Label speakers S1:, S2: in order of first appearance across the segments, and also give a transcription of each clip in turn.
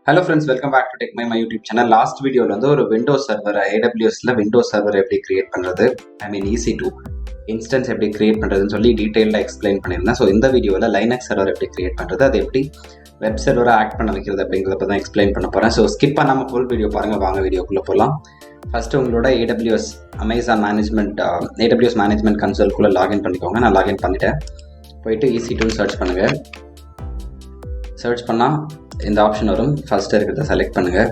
S1: Hello friends, welcome back to Techmaima YouTube channel. Last video வந்து ஒரு Windows server AWSல Windows server எப்படி create பண்றது, EC2 instance எப்படி create பண்றதுன்னு சொல்லி டீடைலா எக்ஸ்பிளைன் பண்ணியிருந்தேன். ஸோ இந்த வீடியோவில் லைனக்ஸ் சர்வர் எப்படி கிரியேட் பண்றது, அது எப்படி வெப் சர்வரை ஆக்ட் பண்ண வைக்கிறது அப்படிங்கிறத பற்றி தான் எக்ஸ்பிளைன் பண்ண போகிறேன். ஸோ ஸ்கிப் பண்ணாமல் ஃபுல் வீடியோ பாருங்கள். வாங்க வீடியோக்குள்ளே போகலாம். ஃபர்ஸ்ட் உங்களோட AWS மேனேஜ்மெண்ட் கன்சோல்குள்ளே லாகின் பண்ணிக்கோங்க. நான் லாகின் பண்ணிட்டேன். போயிட்டு EC2 சர்ச் பண்ணுங்கள். சர்ச் பண்ணால் இந்த ஆப்ஷன் வரும். ஃபர்ஸ்ட் இருக்கிறத செலக்ட் பண்ணுங்கள்.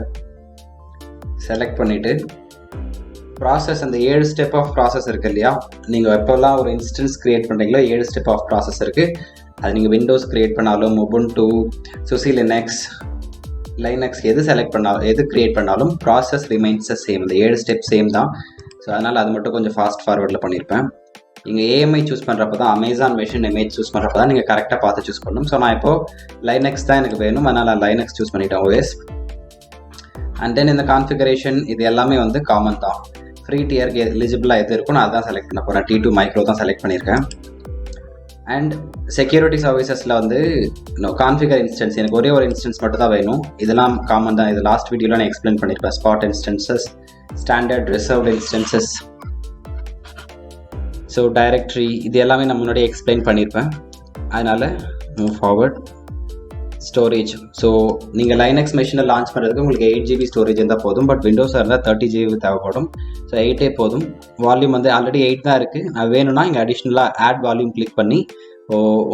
S1: செலக்ட் பண்ணிவிட்டு ப்ராசஸ், அந்த 7 ஸ்டெப் ஆஃப் ப்ராசஸ் இருக்குது இல்லையா, நீங்கள் எப்போல்லாம் ஒரு இன்ஸ்டன்ஸ் க்ரியேட் பண்ணுறீங்களோ 7 ஸ்டெப் ஆஃப் ப்ராசஸ் இருக்குது. அது நீங்கள் விண்டோஸ் க்ரியேட் பண்ணாலும், உபுண்டு, சுசி லைனக்ஸ் எது செலக்ட் பண்ணாலும், எது க்ரியேட் பண்ணாலும் ப்ராசஸ் ரிமைன்ஸ் சேம். இந்த 7 ஸ்டெப் சேம் தான். ஸோ அதனால் அது மட்டும் கொஞ்சம் ஃபாஸ்ட் ஃபார்வர்டில் பண்ணியிருப்பேன். நீங்கள் AMI சூஸ் பண்ணுறப்ப தான், அமேசான் மெஷின் இமேஜ் சூஸ் பண்ணுறப்ப தான் நீங்கள் கரெக்டாக பார்த்து சூஸ் பண்ணணும். ஸோ நான் இப்போது லைனக்ஸ் தான் எனக்கு வேணும், அதனால் லைனக்ஸ் சூஸ் பண்ணிட்டேன் OS. அண்ட் தென் இந்த கான்ஃபிகரேஷன் இது எல்லாமே வந்து காமன் தான். ஃப்ரீ டியருக்கு எலிஜிபிளாக எது இருக்கும் நான் அதான் செலக்ட் பண்ண போகிறேன். T2 மைக்ரோ தான் செலக்ட் பண்ணியிருக்கேன். அண்ட் செக்யூரிட்டி சர்வீசஸில் வந்து கான்ஃபிகர் இன்ஸ்டன்ஸ், எனக்கு ஒரே ஒரு இன்ஸ்டன்ஸ் மட்டும் தான் வேணும். இதெல்லாம் காமன் தான். இது லாஸ்ட் வீடியோவில் நான் எக்ஸ்பிளைன் பண்ணியிருப்பேன். Spot instances, standard, reserved instances, so directory, இது எல்லாமே நான் முன்னாடியே எக்ஸ்பிளைன் பண்ணியிருப்பேன். அதனால் மூவ் ஃபார்வர்ட். ஸ்டோரேஜ், ஸோ நீங்கள் லைனக்ஸ் மெஷினை லான்ச் பண்ணுறதுக்கு உங்களுக்கு 8 GB ஸ்டோரேஜ் இருந்தால் போதும். பட் விண்டோஸாக இருந்தால் 30 GB தேவைப்படும். ஸோ 8 போதும். வால்யூம் வந்து ஆல்ரெடி 8 தான் இருக்குது. நான் வேணும்னா இங்கே அடிஷ்னலாக ஆட் வால்யூம் கிளிக் பண்ணி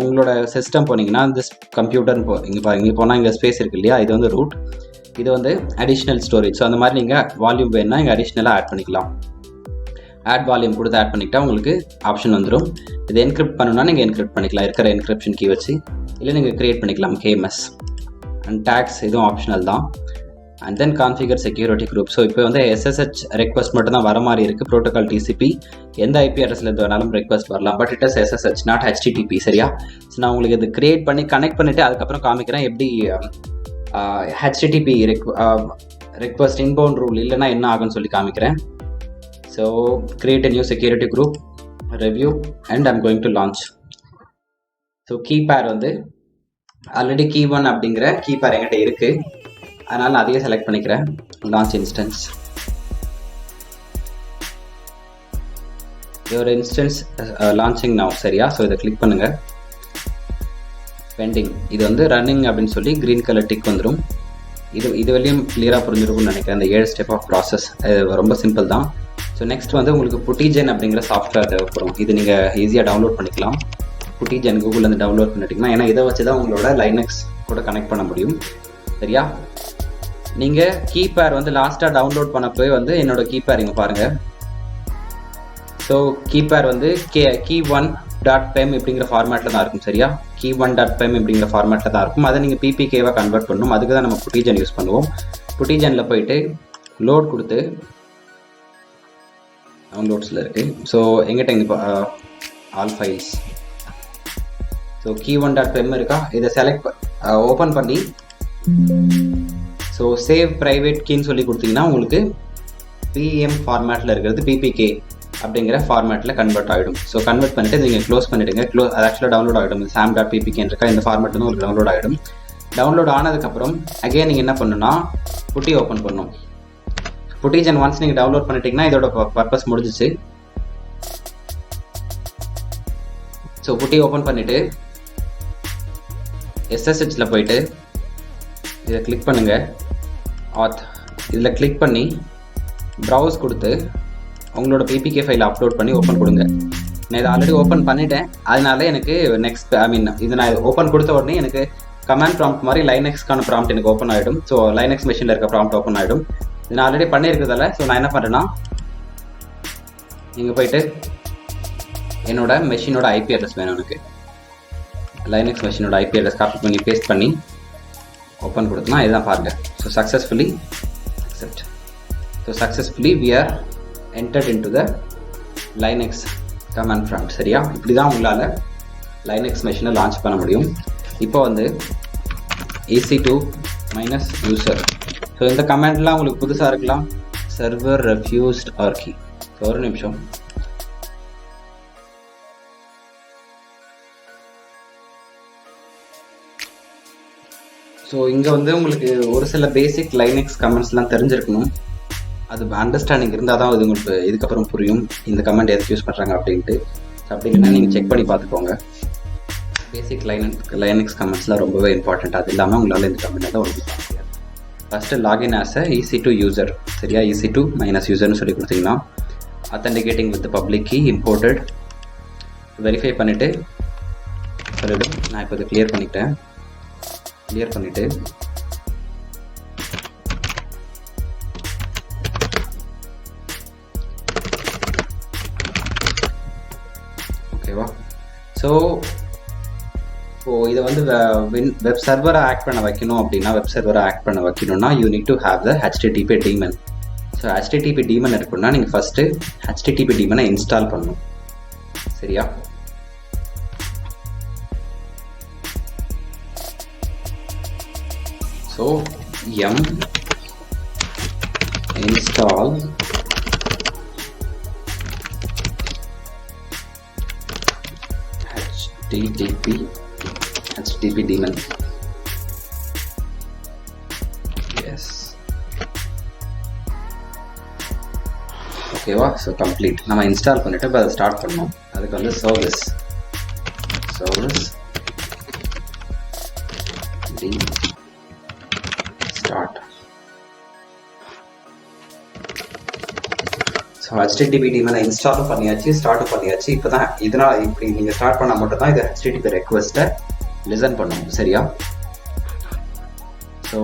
S1: உங்களோட சிஸ்டம் போனீங்கன்னா இந்த கம்ப்யூட்டர்னு இங்கே போனால் இங்கே ஸ்பேஸ் இருக்குது இல்லையா, இது வந்து ரூட், இது வந்து அடிஷ்னல் ஸ்டோரேஜ். ஸோ அந்த மாதிரி நீங்கள் வால்யூம் வேணும்னா இங்கே அடிஷ்னலாக ஆட் பண்ணிக்கலாம். ஆட் வால்யூம் கொடுத்து ஆட் பண்ணிக்கிட்டால் உங்களுக்கு ஆப்ஷன் வந்துடும். இது என்கிரிப்ட் பண்ணணும்னா நீங்கள் என்கிரிப்ட் பண்ணிக்கலாம் இருக்கிற என்கிரிப்ஷன் கீ வச்சு, இல்லை நீங்கள் க்ரியேட் பண்ணிக்கலாம் KMS. அண்ட் டேக்ஸ் இதுவும் ஆப்ஷனல் தான். And then configure security group. So இப்போ வந்து SSH ரெக்வஸ்ட் மட்டும் தான் வர மாதிரி இருக்குது. ப்ரோட்டோகால் TCP எந்த IP அட்ரஸ்லேருந்து வேணாலும் ரெக்வஸ்ட் வரலாம். But it is SSH, not HTTP. சரியா? ஸோ நான் உங்களுக்கு இது க்ரியேட் பண்ணி கனெக்ட் பண்ணிவிட்டு அதுக்கப்புறம் காமிக்கிறேன் எப்படி HTTP ரெக்வஸ்ட் இன்பவுண்ட் ரூல் இல்லைன்னா என்ன ஆகுன்னு சொல்லி காமிக்கிறேன். So create a new security group, review, and I'm going to launch. So key pair வந்து ஆல்ரெடி key 1 அப்படிங்கிற key pair என்கிட்ட இருக்கு, அதனால நான் அதையே செலக்ட் பண்ணிக்கிறேன். launch instance. your instance launching now. சரியா? ஸோ இதை கிளிக் பண்ணுங்க. பெண்டிங், இது வந்து ரன்னிங் அப்படின்னு சொல்லி கிரீன் கலர் டிக் வந்துடும். இது வரையும் கிளியராக புரிஞ்சிருக்கும்னு நினைக்கிறேன். இந்த 7 ஸ்டெப் ஆஃப் ப்ராசஸ் ரொம்ப சிம்பிள் தான். ஸோ நெக்ஸ்ட் வந்து உங்களுக்கு புட்டிஜென் அப்படிங்கிற சாஃப்ட்வேர் தேவைப்படும். இது நீங்கள் ஈஸியாக டவுன்லோட் பண்ணிக்கலாம். புட்டிஜென் கூகுள்லேருந்து டவுன்லோட் பண்ணிட்டீங்கன்னா, ஏன்னா இதை வச்சு தான் உங்களோட லைனக்ஸ் கூட கனெக்ட் பண்ண முடியும். சரியா? நீங்கள் கீபேர் வந்து லாஸ்ட்டாக டவுன்லோட் பண்ணப்போ வந்து என்னோட கீபேர் இங்கே பாருங்கள். ஸோ கீபேர் வந்து key1.pem அப்படிங்கிற ஃபார்மேட்டில் தான் இருக்கும். சரியா? key1.pem அப்படிங்கிற ஃபார்மேட்டில் தான் இருக்கும். அதை நீங்கள் PPKவாக கன்வெர்ட் பண்ணணும். அதுக்கு தான் நம்ம புட்டிஜென் யூஸ் பண்ணுவோம். புட்டிஜெனில் போயிட்டு லோட் கொடுத்து டவுன்லோட்ஸில் இருக்குது. ஸோ எங்கிட்ட இங்கே ஆல் ஃபைல்ஸ், ஸோ key1.pem இருக்கா, இதை செலக்ட் ஓப்பன் பண்ணி ஸோ சேவ் ப்ரைவேட் கீன்னு சொல்லி கொடுத்தீங்கன்னா உங்களுக்கு PEM ஃபார்மேட்டில் இருக்கிறது PPK அப்படிங்கிற ஃபார்மேட்டில் கன்வெர்ட் ஆகிடும். ஸோ கன்வெர்ட் பண்ணிவிட்டு நீங்கள் க்ளோஸ் பண்ணிவிடுங்க. அது ஆக்சுவலாக டவுன்லோட் ஆகிடும். sam.ppk இருக்கா, இந்த ஃபார்மேட் வந்து உங்களுக்கு டவுன்லோட் ஆகிடும். டவுன்லோட் ஆனதுக்கப்புறம் அகைன் நீங்கள் என்ன பண்ணணும்னா புட்டி ஓப்பன் பண்ணணும். புட்டிஜன் ஒன்ஸ் நீங்கள் டவுன்லோட் பண்ணிட்டீங்கன்னா இதோட பர்பஸ் முடிஞ்சிச்சு. ஸோ புட்டி ஓப்பன் பண்ணிவிட்டு SSHல போயிட்டு இதை கிளிக் பண்ணுங்கள். இதில் கிளிக் பண்ணி ப்ரௌஸ் கொடுத்து உங்களோட PPK ஃபைலை அப்லோட் பண்ணி ஓப்பன் கொடுங்க. நான் இதை ஆல்ரெடி ஓப்பன் பண்ணிட்டேன், அதனால எனக்கு நெக்ஸ்ட் இது நான் ஓப்பன் கொடுத்த உடனே எனக்கு கமாண்ட் ப்ராம்ப்ட் மாதிரி லைனக்ஸ்க்கான ப்ராம்ப்ட் எனக்கு ஓப்பன் ஆகிடும். ஸோ லைனக்ஸ் மெஷினில் இருக்க ப்ராம்ப்ட் ஓப்பன் ஆகிடும். இது நான் ஆல்ரெடி பண்ணியிருக்கிறதால ஸோ நான் என்ன பண்ணுறேன்னா இங்கே போயிட்டு என்னோட மெஷினோட IP அட்ரஸ் வேணும் எனக்கு. லைனக்ஸ் மெஷினோட IP அட்ரஸ் காப்பி பண்ணி பேஸ்ட் பண்ணி ஓப்பன் கொடுத்தோம்னா இதுதான் பாருங்கள். So successfully accept. So successfully we are entered into the Linux command prompt. சரியா? இப்படி தான் உங்களால் லைனக்ஸ் மெஷினை லான்ச் பண்ண முடியும். இப்போ வந்து EC2 -user. ஸோ இந்த கமெண்ட்லாம் உங்களுக்கு புதுசாக இருக்கலாம். Server refused our key. ஒரு நிமிஷம். ஸோ ஸோ இங்கே வந்து உங்களுக்கு ஒரு சில பேசிக் லைனக்ஸ் கமெண்ட்ஸ்லாம் தெரிஞ்சிருக்கணும். அது அண்டர்ஸ்டாண்டிங் இருந்தால் தான் அது உங்களுக்கு இதுக்கப்புறம் புரியும் இந்த கமெண்ட் எதுக்கு யூஸ் பண்ணுறாங்க அப்படின்ட்டு. ஸோ அப்படி இல்லைன்னா நீங்கள் செக் பண்ணி பார்த்துக்கோங்க. பேசிக் லைனக்ஸ் கமெண்ட்ஸ்லாம் ரொம்பவே இம்பார்ட்டண்ட். அது இல்லாமல் உங்களால் இந்த கமெண்ட்டில் ஒர்க் பண்ண முடியாது. First login as EC2 user. சரியா, EC2 - யூசர்னு சொல்லி கொடுத்தீங்கன்னா authenticating with the public key imported verify பண்ணிவிட்டு சொல்லிவிடும். நான் இப்போ இதை கிளியர் பண்ணிவிட்டு ஓகேவா. ஸோ இதை வந்து வெப் சர்வரை ஆக்ட் பண்ண வைக்கணும் அப்படின்னா you need to have the HTTP daemon. So HTTP daemon இருக்குன்னா நீங்கள் ஃபஸ்ட்டு HTTP daemon இன்ஸ்டால் பண்ணணும். சரியா, so install HTTP daemon. Yes, ஓகேவா. ஸோ கம்ப்ளீட் நம்ம இன்ஸ்டால் பண்ணிவிட்டு இப்போ அதை ஸ்டார்ட் பண்ணணும். அதுக்கு வந்து service start. So HTTP daemon இன்ஸ்டாலும் பண்ணியாச்சு, ஸ்டார்ட்டும் பண்ணியாச்சு. இப்போ தான் இதனால் இப்படி நீங்கள் ஸ்டார்ட் பண்ணால் மட்டும் தான் இது HTTP ரெக்வெஸ்ட்டை லிசன் பண்ணணும். சரியா, ஸோ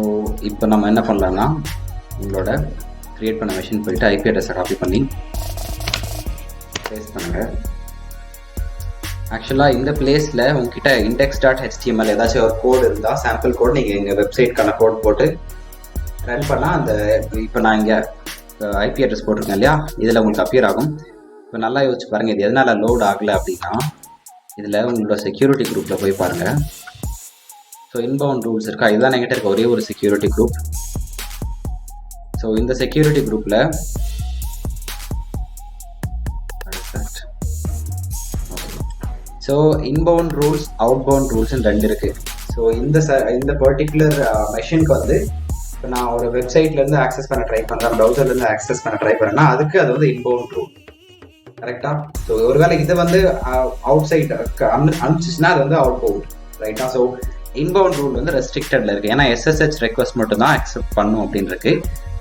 S1: இப்போ நம்ம என்ன பண்ணலாம்னா உங்களோட க்ரியேட் பண்ண மெஷின் போயிட்டு IP அட்ரஸை காப்பி பண்ணி பேஸ்ட் பண்ணுங்கள். ஆக்சுவலாக இந்த பிளேஸில் உங்ககிட்ட index.html ஏதாச்சும் ஒரு கோடு இருந்தால் சாம்பிள் கோட் நீங்கள் எங்கள் வெப்சைட்க்கான கோட் போட்டு ரன் பண்ணால் அந்த இப்போ நான் இங்கே IP அட்ரஸ் போட்டிருக்கேன் இல்லையா, இதில் உங்களுக்கு அப்பியர் ஆகும். இப்போ நல்லா யோசிச்சு பாருங்கள், இது எதனால் லோட் ஆகலை அப்படின்னா இதில் உங்களோட செக்யூரிட்டி குரூப்பில் போய் பாருங்கள். ஸோ இன்பவுண்ட் ரூல்ஸ் இருக்கா, இதுதான் என்கிட்ட இருக்க ஒரே ஒரு செக்யூரிட்டி குரூப். ஸோ இந்த செக்யூரிட்டி குரூப்பில் ஸோ இன்பவுண்ட் ரூல்ஸ் அவுட்பவுண்ட் ரூல்ஸ்ன்னு 2 இருக்குது. ஸோ இந்த பர்டிகுலர் மெஷினுக்கு வந்து இப்போ நான் ஒரு வெப்சைட்லேருந்து ஆக்சஸ் பண்ண ட்ரை பண்ணுறேன், ப்ரௌசர்லேருந்து ஆக்சஸ் பண்ண ட்ரை பண்ணுறேன்னா அதுக்கு அது வந்து இன்பவுண்ட் ரூல். கரெக்டாக. ஸோ ஒருவேளை இதை வந்து அவுட் சைட் அனுப்பிச்சுன்னா அது வந்து அவுட் பவுண்ட். ரைட்டா. ஸோ இன்பவுண்ட் ரூல் வந்து ரெஸ்ட்ரிக்டடில் இருக்குது. ஏன்னா SSH ரெக்வஸ்ட் மட்டும் தான் அக்செப்ட் பண்ணும் அப்படின்னு இருக்கு.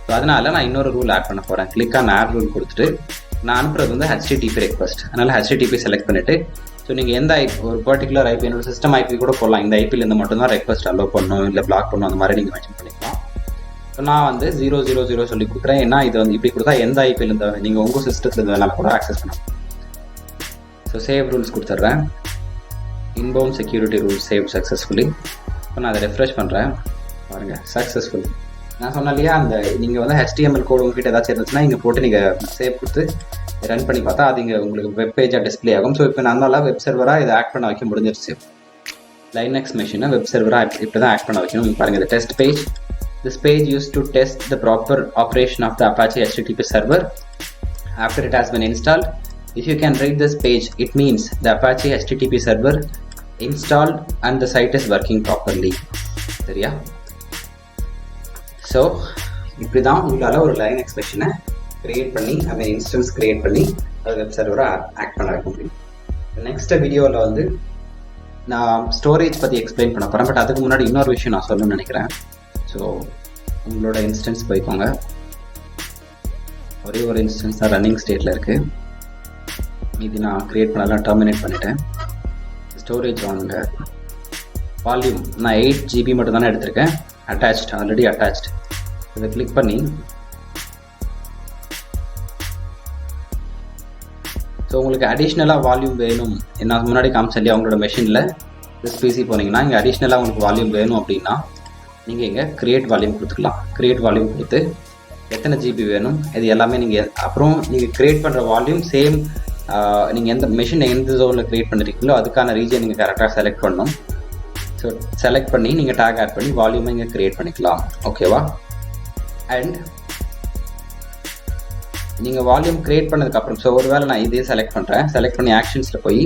S1: ஸோ அதனால நான் இன்னொரு ரூல் ஆட் பண்ண போகிறேன். கிளிக்காக ஆட் ரூல் கொடுத்துட்டு நான் அனுப்புறது வந்து HTTP ரெக்வஸ்ட். அதனால் HTTP செலக்ட் பண்ணிவிட்டு ஸோ நீங்கள் எந்த ஒரு பர்டிகுலர் IP, என்னோட சிஸ்டம் IP கூட போடலாம். இந்த IPலேருந்து மட்டும்தான் ரெக்வஸ்ட் அலோவ் பண்ணணும், இல்லை பிளாக் பண்ணணும், அந்த மாதிரி நீங்கள் மென்ஷன் பண்ணிக்கலாம். ஸோ நான் வந்து 000 சொல்லி கொடுக்குறேன். ஏன்னா இது வந்து இப்படி கொடுத்தா எந்த IPலேருந்து நீங்கள் உங்கள் சிஸ்டத்துலேருந்து வேணாலும் கூட ஆக்சஸ் பண்ணலாம். ஸோ சேவ் ரூல்ஸ் கொடுத்துட்றேன். Inbound security rules save successfully. இப்போ நான் அதை ரெஃப்ரெஷ் பண்ணுறேன். பாருங்கள், சக்ஸஸ்ஃபுல். நான் சொன்னேன் இல்லையா, அந்த நீங்கள் வந்து HTML கோடு உங்ககிட்ட ஏதாச்சும் இருந்துச்சுன்னா இங்கே போட்டு நீங்கள் சேவ் கொடுத்து ரன் பண்ணி பார்த்தா அது இங்கே உங்களுக்கு வெப் பேஜாக டிஸ்பிளே ஆகும். ஸோ இப்போ நல்லா வெப் சர்வராக இதை ஆக்ட் பண்ண வைக்க முடிஞ்சிருச்சு. லைனக்ஸ் மெஷினை வெப் சர்வராக இப்படி தான் ஆக்ட் பண்ண வைக்கணும். பாருங்கள், இந்த test page. This page used to test the proper operation of the Apache HTTP server after it has been installed. If you can read this page, it means the Apache HTTP server installed and the site is working properly. சரியா? So இப்படி தான் உங்களால் ஒரு Linux மெஷினை create பண்ணி instance create பண்ணி அது web சர்வராக act பண்ண வைக்க முடியும். நெக்ஸ்ட் வீடியோவில் வந்து நான் ஸ்டோரேஜ் பற்றி எக்ஸ்பிளைன் பண்ண போகிறேன். பட் அதுக்கு முன்னாடி இன்னொரு விஷயம் நான் சொல்லணும்னு நினைக்கிறேன். ஸோ உங்களோட இன்ஸ்டன்ஸ் போய்க்கோங்க. ஒரே ஒரு இன்ஸ்டன்ஸ் தான் ரன்னிங் ஸ்டேட்டில் இருக்குது. இது நான் க்ரியேட் பண்ணலாம், டெர்மினேட் பண்ணிட்டேன். ஸ்டோரேஜ் வாங்க. வால்யூம் நான் 8 GB மட்டும் தானே எடுத்திருக்கேன். Already attached. இதை கிளிக் பண்ணி ஸோ உங்களுக்கு அடிஷ்னலாக வால்யூம் வேணும். என்ன முன்னாடி காமிச்சேன் இல்லையா, உங்களோட மெஷினில் பிசி போனீங்கன்னா இங்கே அடிஷ்னலாக உங்களுக்கு வால்யூம் வேணும் அப்படின்னா நீங்கள் இங்கே க்ரியேட் வால்யூம் கொடுத்துக்கலாம். க்ரியேட் வால்யூம் கொடுத்து எத்தனை GB வேணும் இது எல்லாமே நீங்கள் அப்புறம் நீங்கள் க்ரியேட் பண்ணுற வால்யூம் சேம் நீங்கள் எந்த மெஷின் எந்த ஜோனில் க்ரியேட் பண்ணிருக்கீங்களோ அதுக்கான ரீஜன் நீங்கள் கரெக்டாக செலக்ட் பண்ணணும். ஸோ செலக்ட் பண்ணி நீங்கள் டேக் ஆட் பண்ணி வால்யூமை இங்கே க்ரியேட் பண்ணிக்கலாம். ஓகேவா. அண்ட் நீங்கள் வால்யூம் க்ரியேட் பண்ணதுக்கப்புறம் ஸோ ஒரு வேளை நான் இதே செலக்ட் பண்ணுறேன். செலக்ட் பண்ணி ஆக்ஷன்ஸில் போய்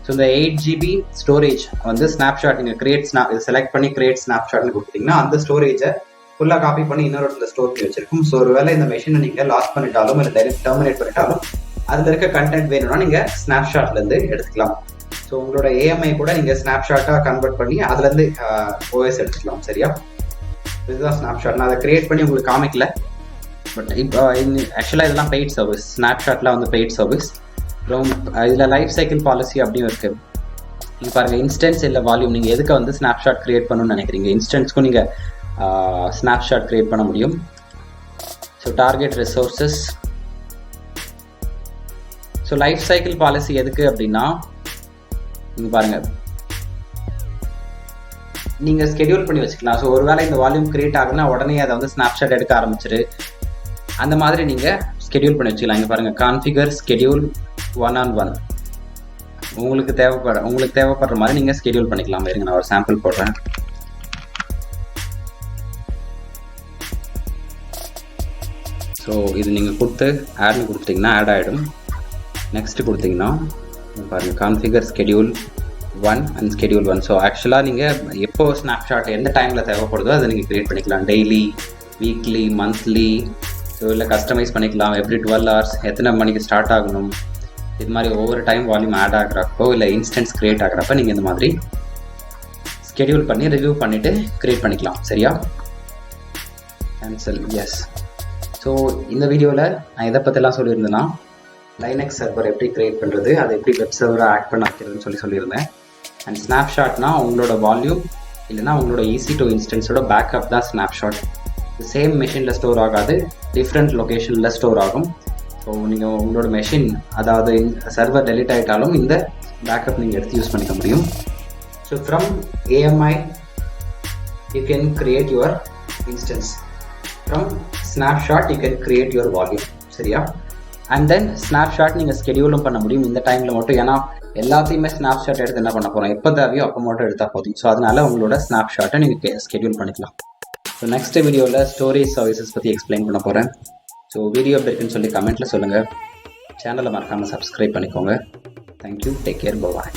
S1: ஸோ இந்த 8 GB ஸ்டோரேஜ் வந்து ஸ்னாப்ஷாட் நீங்கள் செலக்ட் பண்ணி கிரியேட் ஸ்னாப்ஷாட்னு கொடுத்தீங்கன்னா அந்த ஸ்டோரேஜை ஃபுல்லாக காப்பி பண்ணி இன்னொரு இடத்துல ஸ்டோர் பண்ணி வச்சிருக்கும். ஸோ ஒரு வேளை இந்த மெஷினை நீங்கள் லாஸ் பண்ணிட்டாலும் இல்லை டைரக்ட் டெர்மினேட் பண்ணிட்டாலும் அதில் இருக்க கண்டென்ட் வேணும்னா நீங்கள் ஸ்னாப்ஷாட்லேருந்து எடுத்துக்கலாம். ஸோ உங்களோட ஏஎம்ஐ கூட நீங்கள் ஸ்னாப்ஷாட்டாக கன்வெர்ட் பண்ணி அதுலேருந்து ஓஎஸ் எடுத்துக்கலாம். சரியா? இதுதான் ஸ்னாப்ஷாட். நான் அதை கிரியேட் பண்ணி உங்களுக்கு காமிக்கல. பட் இப்போ ஆக்சுவலாக இதெல்லாம் பெய்ட் சர்வீஸ். ஸ்னாப்ஷாட்லாம் வந்து பெய்ட் சர்வீஸ். அப்புறம் இதில் லைஃப் சைக்கிள் பாலிசி அப்படின்னு இருக்குது. நீங்கள் பாருங்கள், இன்ஸ்டன்ஸ் இல்லை வால்யூம், நீங்கள் எதுக்கு வந்து ஸ்னாப்ஷாட் கிரியேட் பண்ணணும்னு நினைக்கிறீங்க. இன்ஸ்டன்ஸ்க்கும் நீங்கள் ஸ்னாப்ஷாட் கிரியேட் பண்ண முடியும். So target resources. So life cycle policy எதுக்கு அப்படின்னா, நீங்கள் பாருங்கள், நீங்கள் ஸ்கெடியூல் பண்ணி வச்சுக்கலாம். ஸோ ஒருவேளை இந்த வால்யூம் கிரியேட் ஆகுதுன்னா உடனே அதை வந்து ஸ்னாப்ஷாட் எடுக்க ஆரம்பிச்சிரு, அந்த மாதிரி நீங்கள் ஸ்கெடியூல் பண்ணி வச்சுக்கலாம். இங்கே பாருங்கள், கான்ஃபிகர் ஸ்கெடியூல் 1-on-1. உங்களுக்கு தேவைப்படுற மாதிரி நீங்கள் ஸ்கெடியூல் பண்ணிக்கலாம். இருங்க, நான் ஒரு சாம்பிள் போடுறேன். ஸோ இது நீங்கள் கொடுத்து ஆட்னு கொடுத்துட்டிங்கன்னா ஆட் ஆகிடும். நெக்ஸ்ட்டு கொடுத்தீங்கன்னா பாருங்கள், configure schedule 1 and schedule 1. So ஆக்சுவலாக நீங்கள் எப்போ ஸ்னாப்ஷாட் எந்த டைமில் தேவைப்படுதோ அதை நீங்கள் க்ரியேட் பண்ணிக்கலாம். டெய்லி, வீக்லி, மந்த்லி, ஸோ இல்லை கஸ்டமைஸ் பண்ணிக்கலாம். எவ்ரி 12 hours, எத்தனை மணிக்கு ஸ்டார்ட் ஆகணும், இது மாதிரி ஒவ்வொரு டைம் வால்யூம் ஆட் ஆகிறப்போ இல்லை இன்ஸ்டன்ஸ் க்ரியேட் ஆகிறப்ப நீங்கள் இந்த மாதிரி ஸ்கெடியூல் பண்ணி ரிவ்யூ பண்ணிவிட்டு க்ரியேட் பண்ணிக்கலாம். சரியா? கேன்சல். எஸ். ஸோ இந்த வீடியோவில் நான் எதை பற்றிலாம் சொல்லியிருந்தேன்னா, லைனக்ஸ் சர்வர் எப்படி க்ரியேட் பண்ணுறது, அதை எப்படி வெப் சர்வராக ஆட் பண்ண வைக்கிறதுன்னு சொல்லியிருந்தேன். அண்ட் ஸ்னாப்ஷாட்னா உங்களோட வால்யூம் இல்லைனா உங்களோட EC2 இன்ஸ்டன்ஸோட பேக்கப் தான் ஸ்னாப்ஷாட். சேம் மெஷினில் ஸ்டோர் ஆகாது, டிஃப்ரெண்ட் லொக்கேஷனில் ஸ்டோர் ஆகும். ஸோ நீங்கள் உங்களோட மெஷின், அதாவது சர்வர் டெலிட் ஆகிட்டாலும் இந்த பேக்கப் நீங்கள் எடுத்து யூஸ் பண்ணிக்க முடியும். So from AMI you can create your instance. From snapshot you can create your volume. சரியா? அண்ட் தென் ஸ்னாப்ஷாட் நீங்கள் ஸ்கெடியூலும் பண்ண முடியும் இந்த டைமில் மட்டும். ஏன்னா எல்லாத்தையுமே ஸ்னாப்ஷாட் எடுத்து என்ன பண்ண போகிறோம், எப்போ தேவையோ அப்போ மட்டும் எடுத்தால் போதும். ஸோ அதனால் உங்களோட ஸ்னாப்ஷாட்டை நீங்கள் ஸ்கெடியூல் பண்ணிக்கலாம். ஸோ நெக்ஸ்ட் வீடியோவில் ஸ்டோரேஜ் சர்வீசஸ் பற்றி எக்ஸ்பிளைன் பண்ண போகிறேன். ஸோ வீடியோ எப்படி இருக்குன்னு சொல்லி கமெண்ட்டில் சொல்லுங்கள். சேனலை மறக்காமல் சப்ஸ்கிரைப் பண்ணிக்கோங்க. தேங்க்யூ. Take care. பாய்.